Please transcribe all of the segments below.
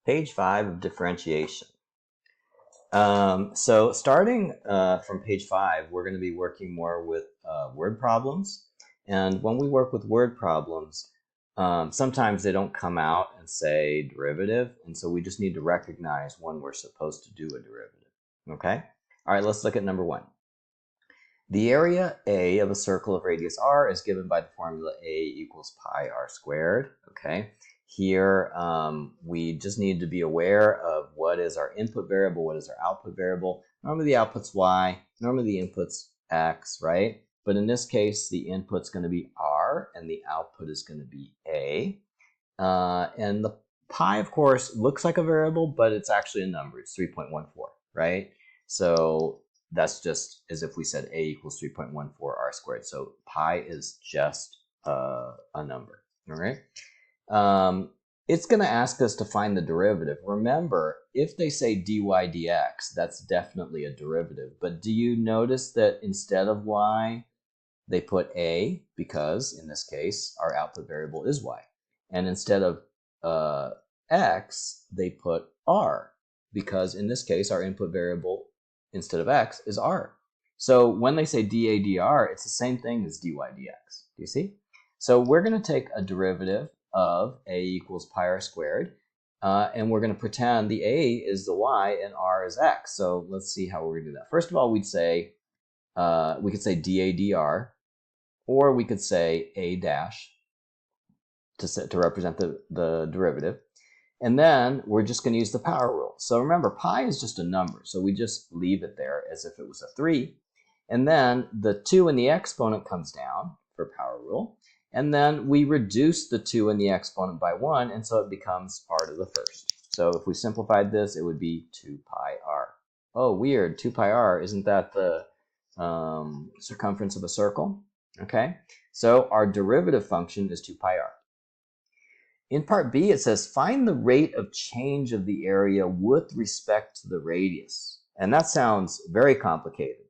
Page 5 of differentiation. So starting from page 5, we're going to be working more with word problems. And when we work with word problems, sometimes they don't come out and say derivative, and so we just need to recognize when we're supposed to do a derivative. Okay? All right, let's look at number 1. The area A of a circle of radius r is given by the formula A equals pi r squared. Okay? Here, we just need to be aware of what is our input variable, what is our output variable. Normally the output's y, normally the input's x, right? But in this case, the input's going to be r, and the output is going to be a. And the pi, of course, looks like a variable, but it's actually a number. It's 3.14, right? So that's just as if we said a equals 3.14 r squared. So pi is just a number, all right? It's going to ask us to find the derivative. Remember, if they say dy dx, that's definitely a derivative. But do you notice that instead of y, they put a, because in this case, our output variable is y. And instead of x, they put r, because in this case, our input variable instead of x is r. So when they say dA dr, it's the same thing as dy dx. Do you see? So we're going to take a derivative of a equals pi r squared, and we're going to pretend the a is the y and r is x. So let's see how we're going to do that. First of all, we could say dA dr, or we could say a dash to represent the derivative. And then we're just going to use the power rule. So remember, pi is just a number, so we just leave it there as if it was a 3. And then the 2 in the exponent comes down for power rule. And then we reduce the 2 in the exponent by 1, and so it becomes part of the first. So if we simplified this, it would be 2 pi r. Oh, weird, 2 pi r, isn't that the circumference of a circle? Okay, so our derivative function is 2 pi r. In part B, it says, find the rate of change of the area with respect to the radius. And that sounds very complicated.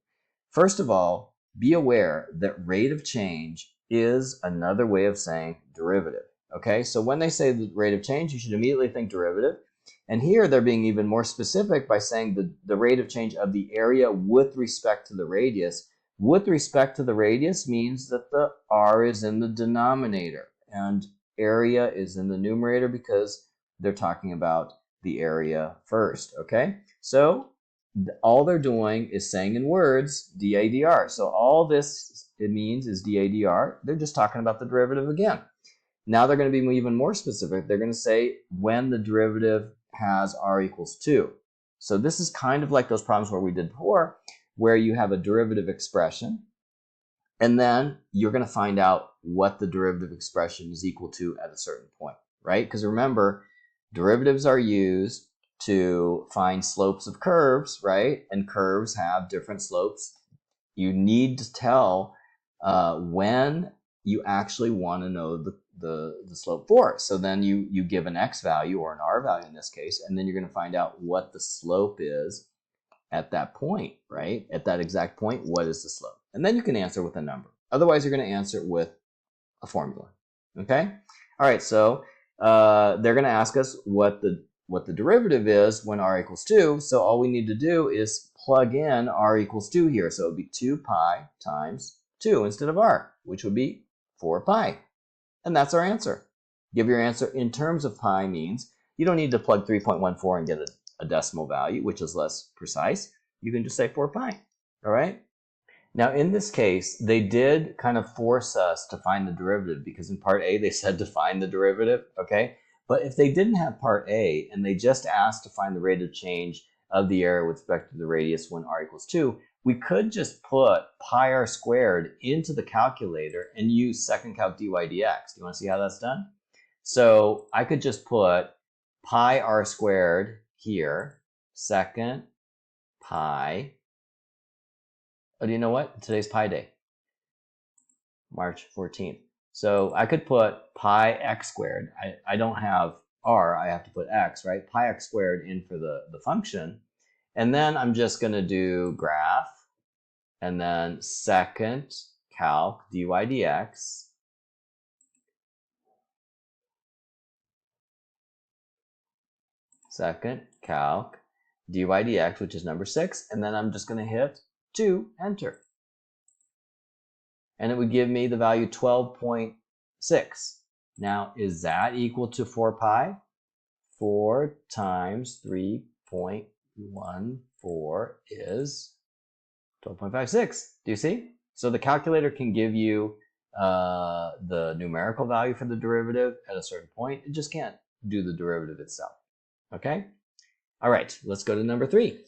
First of all, be aware that rate of change is another way of saying derivative. Okay, so when they say the rate of change, you should immediately think derivative. And here they're being even more specific by saying the rate of change of the area with respect to the radius. With respect to the radius means that the r is in the denominator and area is in the numerator because they're talking about the area first, okay? So all they're doing is saying in words dA dr. So all this it means is dA dr. They're just talking about the derivative again. Now they're going to be even more specific. They're going to say when the derivative has r equals 2. So this is kind of like those problems where we did before, where you have a derivative expression, and then you're going to find out what the derivative expression is equal to at a certain point, right? Because remember, derivatives are used to find slopes of curves, right? And curves have different slopes. You need to tell when you actually want to know the slope for it. So then you give an x value or an r value in this case, and then you're going to find out what the slope is at that point, right? At that exact point, what is the slope? And then you can answer with a number. Otherwise, you're going to answer with a formula, okay? All right, so they're going to ask us what the derivative is when r equals 2. So all we need to do is plug in r equals 2 here. So it would be 2 pi times 2 instead of r, which would be 4 pi. And that's our answer. Give your answer in terms of pi means you don't need to plug 3.14 and get a decimal value, which is less precise. You can just say 4 pi, all right? Now, in this case, they did kind of force us to find the derivative because in part A, they said to find the derivative, okay? But if they didn't have part A and they just asked to find the rate of change of the area with respect to the radius when r equals 2, we could just put pi r squared into the calculator and use second calc dy dx. Do you want to see how that's done? So I could just put pi r squared here, second pi. Oh, do you know what? Today's Pi Day, March 14th. So I could put pi x squared. I don't have r, I have to put x, right? Pi x squared in for the function. And then I'm just going to do graph, and then second calc dy dx. second calc dy dx, which is number 6, and then I'm just going to hit 2, enter. And it would give me the value 12.6. Now, is that equal to 4 pi? 4 times 3.14 is 12.56. Do you see? So the calculator can give you the numerical value for the derivative at a certain point. It just can't do the derivative itself. Okay? All right, let's go to number 3.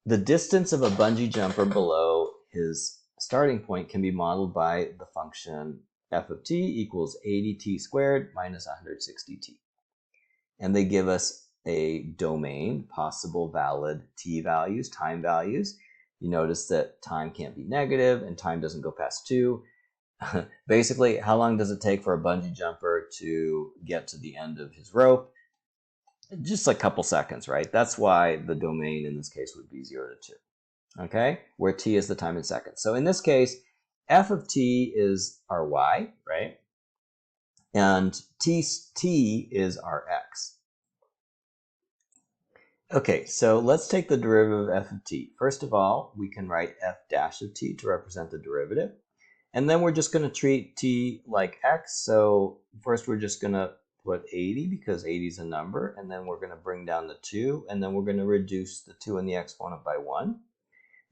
The distance of a bungee jumper below his starting point can be modeled by the function f of t equals 80t squared minus 160t. And they give us a domain, possible valid t values, time values. You notice that time can't be negative and time doesn't go past 2. Basically, how long does it take for a bungee jumper to get to the end of his rope? Just a couple seconds, right? That's why the domain in this case would be 0 to 2. Okay, where t is the time in seconds. So in this case, f of t is our y, right? And t is our x. Okay, so let's take the derivative of f of t. First of all, we can write f dash of t to represent the derivative. And then we're just going to treat t like x. So first we're just going to put 80 because 80 is a number. And then we're going to bring down the 2. And then we're going to reduce the 2 and the exponent by 1.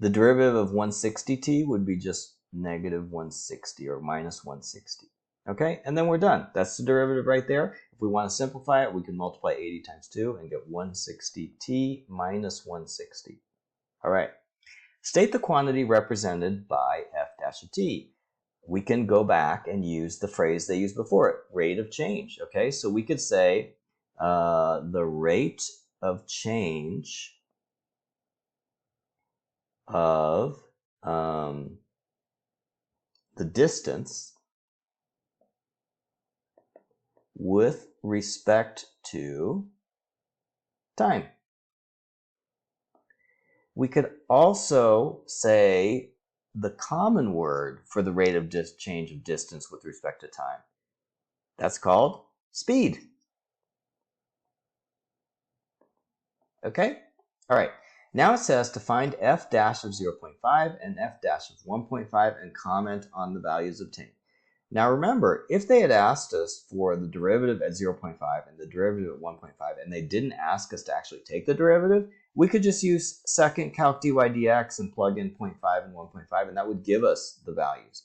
The derivative of 160t would be just negative 160 or minus 160. Okay, and then we're done. That's the derivative right there. If we want to simplify it, we can multiply 80 times 2 and get 160t minus 160. All right, state the quantity represented by f dash of t. We can go back and use the phrase they used before it, rate of change. Okay, so we could say the rate of change of the distance with respect to time. We could also say the common word for the rate of change of distance with respect to time. That's called speed. Okay? All right. Now it says to find f dash of 0.5 and f dash of 1.5 and comment on the values obtained. Now remember, if they had asked us for the derivative at 0.5 and the derivative at 1.5 and they didn't ask us to actually take the derivative, we could just use second calc dy dx and plug in 0.5 and 1.5 and that would give us the values.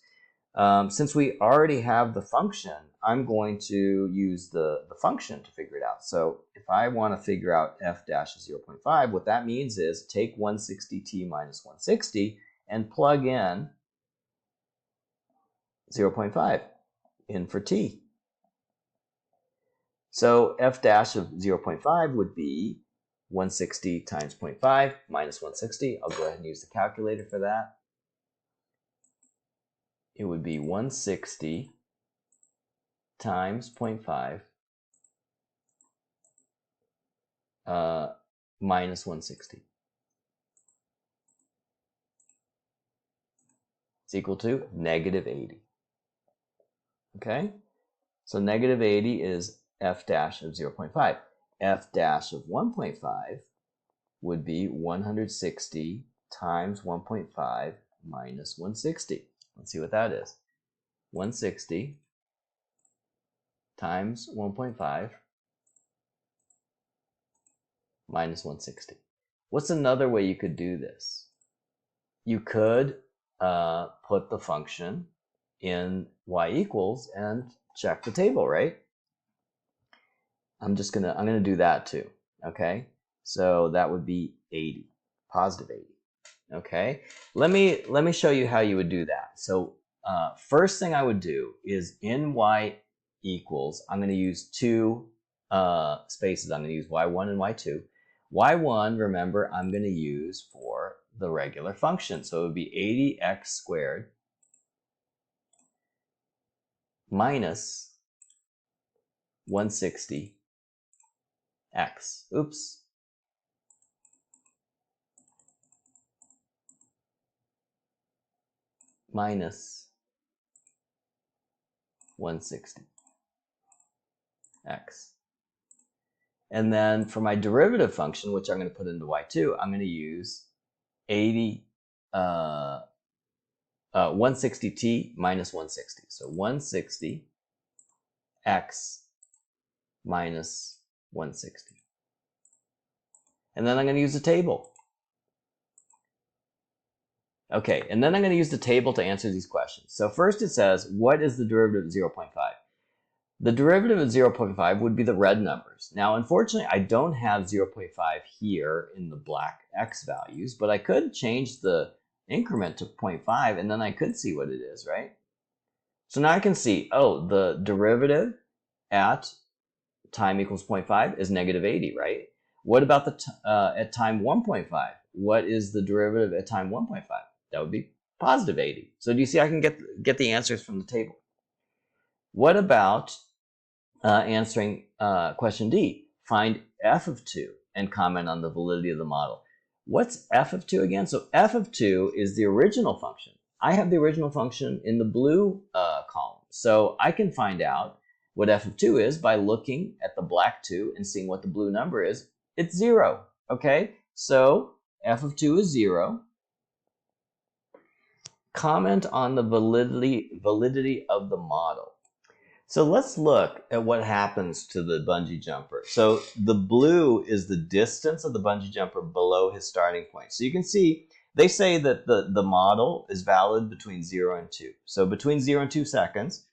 Since we already have the function, I'm going to use the function to figure it out. So if I want to figure out f dash of 0.5, what that means is take 160t minus 160 and plug in 0.5 in for t. So f dash of 0.5 would be 160 times 0.5 minus 160. I'll go ahead and use the calculator for that. It would be 160 times 0.5 minus 160. It's equal to negative 80. Okay? So negative 80 is f dash of 0.5. F dash of 1.5 would be 160 times 1.5 minus 160. Let's see what that is. 160 times 1.5 minus 160. What's another way you could do this? You could put the function in y equals and check the table, right? I'm gonna do that too. Okay, so that would be 80, positive 80. Okay, let me show you how you would do that. So first thing I would do is in y equals, I'm going to use two spaces. I'm going to use y1 and y2. y1, remember, I'm going to use for the regular function. So it would be 80x squared minus 160x. Oops. Minus 160x. And then for my derivative function, which I'm going to put into y2, I'm going to use 160t minus 160. So 160 x minus 160. And then I'm going to use a table. Okay, and then I'm going to use the table to answer these questions. So first it says, what is the derivative of 0.5? The derivative of 0.5 would be the red numbers. Now, unfortunately, I don't have 0.5 here in the black x values, but I could change the increment to 0.5, and then I could see what it is, right? So now I can see, oh, the derivative at time equals 0.5 is negative 80, right? What about the at time 1.5? What is the derivative at time 1.5? That would be positive 80. So do you see I can get the answers from the table? What about answering question D? Find f of 2 and comment on the validity of the model. What's f of 2 again? So f of 2 is the original function. I have the original function in the blue column. So I can find out what f of 2 is by looking at the black 2 and seeing what the blue number is. It's 0, okay? So f of 2 is 0. Comment on the validity of the model. So let's look at what happens to the bungee jumper. So the blue is the distance of the bungee jumper below his starting point. So you can see they say that the model is valid between 0 and 2. So between 0 and 2 seconds,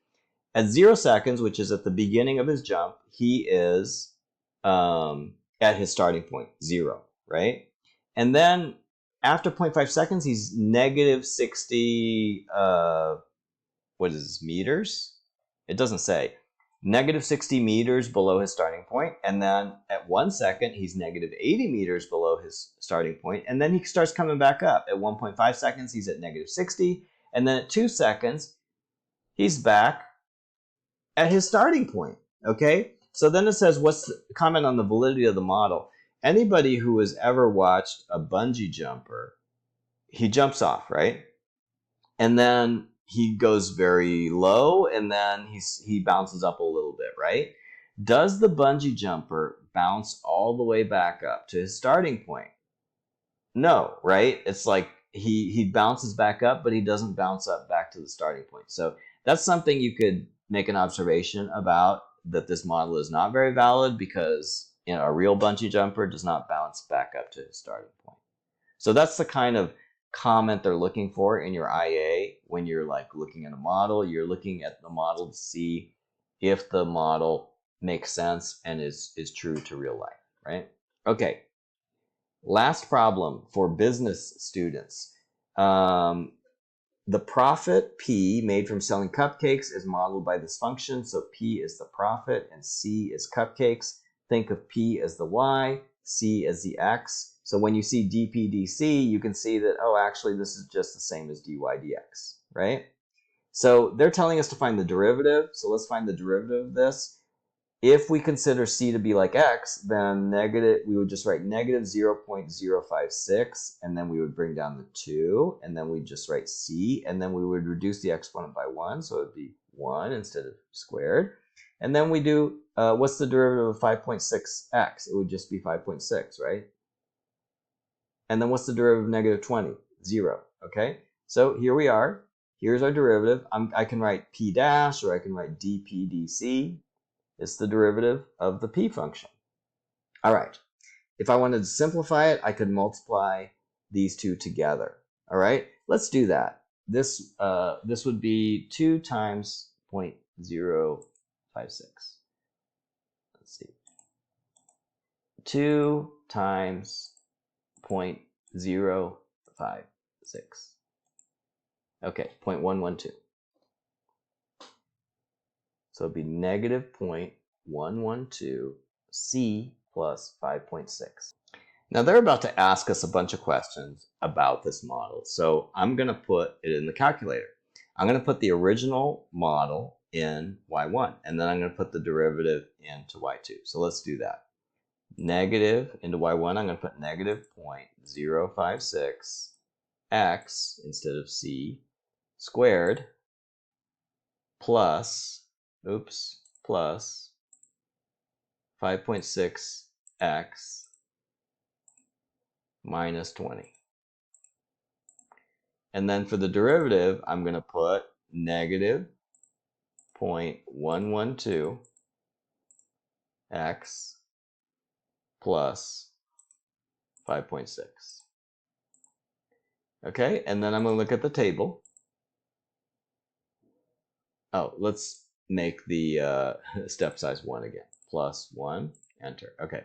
at 0 seconds, which is at the beginning of his jump, he is at his starting point, 0, right? And then after 0.5 seconds, he's negative 60, what is this, meters? It doesn't say. Negative 60 meters below his starting point. And then at 1 second, he's negative 80 meters below his starting point. And then he starts coming back up. At 1.5 seconds, he's at negative 60. And then at 2 seconds, he's back at his starting point. Okay? So then it says, what's the comment on the validity of the model? Anybody who has ever watched a bungee jumper, he jumps off, right? And then he goes very low, and then he bounces up a little bit, right? Does the bungee jumper bounce all the way back up to his starting point? No, right? It's like he bounces back up, but he doesn't bounce up back to the starting point. So that's something you could make an observation about, that this model is not very valid because, you know, a real bungee jumper does not bounce back up to his starting point. So that's the kind of comment they're looking for in your IA when you're like looking at a model. You're looking at the model to see if the model makes sense and is true to real life, right? Okay, last problem for business students. The profit P made from selling cupcakes is modeled by this function. So P is the profit and C is cupcakes. Think of P as the Y, C as the X. So when you see dP/dC, you can see that, oh, actually, this is just the same as dy dx, right? So they're telling us to find the derivative. So let's find the derivative of this. If we consider C to be like X, then we would just write negative 0.056, and then we would bring down the 2, and then we'd just write C, and then we would reduce the exponent by 1, so it would be 1 instead of squared. And then we do, what's the derivative of 5.6x? It would just be 5.6, right? And then what's the derivative of negative 20? 0, okay? So here we are. Here's our derivative. I can write P dash, or I can write dP/dC. It's the derivative of the P function. All right. If I wanted to simplify it, I could multiply these two together. All right. Let's do that. This would be 2 times 0.056. Let's see. 2 times 0.056. Okay, 0.112. So it'd be negative 0.112 C plus 5.6. Now they're about to ask us a bunch of questions about this model. So I'm going to put it in the calculator. I'm going to put the original model in y1, and then I'm going to put the derivative into y2. So let's do that. Negative into y1, I'm going to put negative 0.056 x instead of c squared plus 5.6 x minus 20. And then for the derivative, I'm going to put negative 0.112 x plus 5.6. Okay, and then I'm going to look at the table. Oh, let's make the step size 1 again. Plus 1, enter. Okay.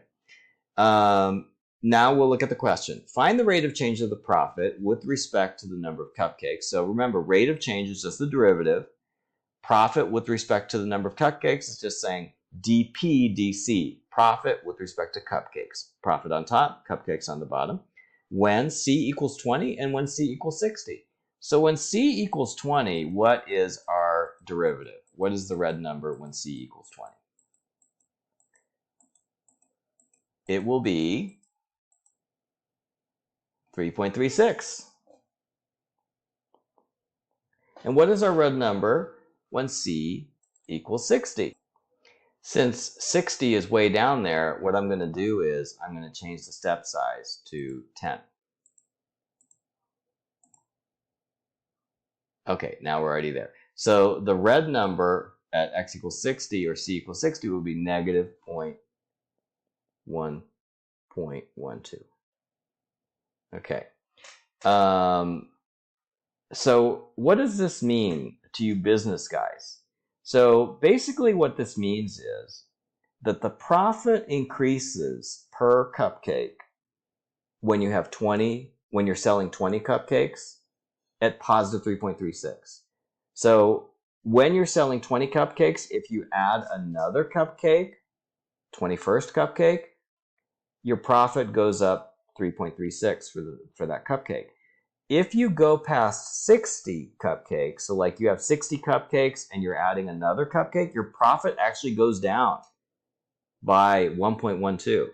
Now we'll look at the question. Find the rate of change of the profit with respect to the number of cupcakes. So remember, rate of change is just the derivative. Profit with respect to the number of cupcakes is just saying dp dc, profit with respect to cupcakes. Profit on top, cupcakes on the bottom. When c equals 20 and when c equals 60. So when c equals 20, what is our derivative? What is the red number when c equals 20? It will be 3.36. And what is our red number when c equals 60? Since 60 is way down there, what I'm going to do is I'm going to change the step size to 10. Okay, now we're already there. So the red number at x equals 60 or c equals 60 will be negative 0.1.12. Okay. So what does this mean to you business guys? So basically what this means is that the profit increases per cupcake when you have 20, when you're selling 20 cupcakes at positive 3.36. So when you're selling 20 cupcakes, if you add another cupcake, 21st cupcake, your profit goes up 3.36 for that cupcake. If you go past 60 cupcakes, so like you have 60 cupcakes and you're adding another cupcake, your profit actually goes down by 1.12.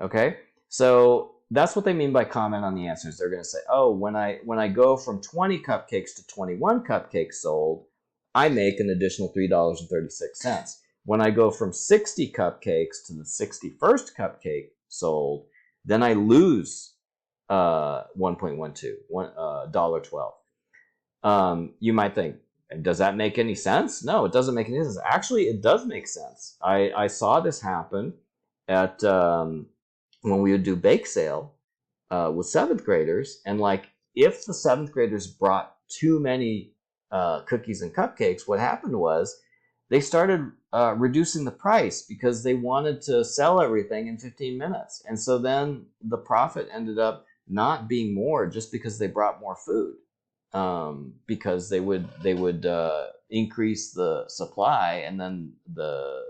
Okay? So that's what they mean by comment on the answers. They're going to say, oh, when I go from 20 cupcakes to 21 cupcakes sold, I make an additional $3.36. When I go from 60 cupcakes to the 61st cupcake sold, then I lose 1.12, $1.12. You might think, does that make any sense? No, it doesn't make any sense. Actually, it does make sense. I saw this happen at when we would do bake sale with 7th graders, and like if the 7th graders brought too many cookies and cupcakes, what happened was they started reducing the price because they wanted to sell everything in 15 minutes. And so then the profit ended up not being more just because they brought more food, because they would increase the supply, and then the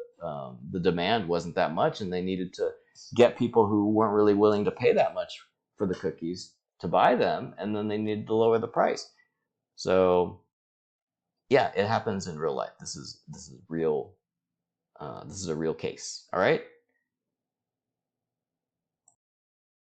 demand wasn't that much, and they needed to get people who weren't really willing to pay that much for the cookies to buy them, and then they needed to lower the price. So yeah, it happens in real life. This is real. This is a real case. All right.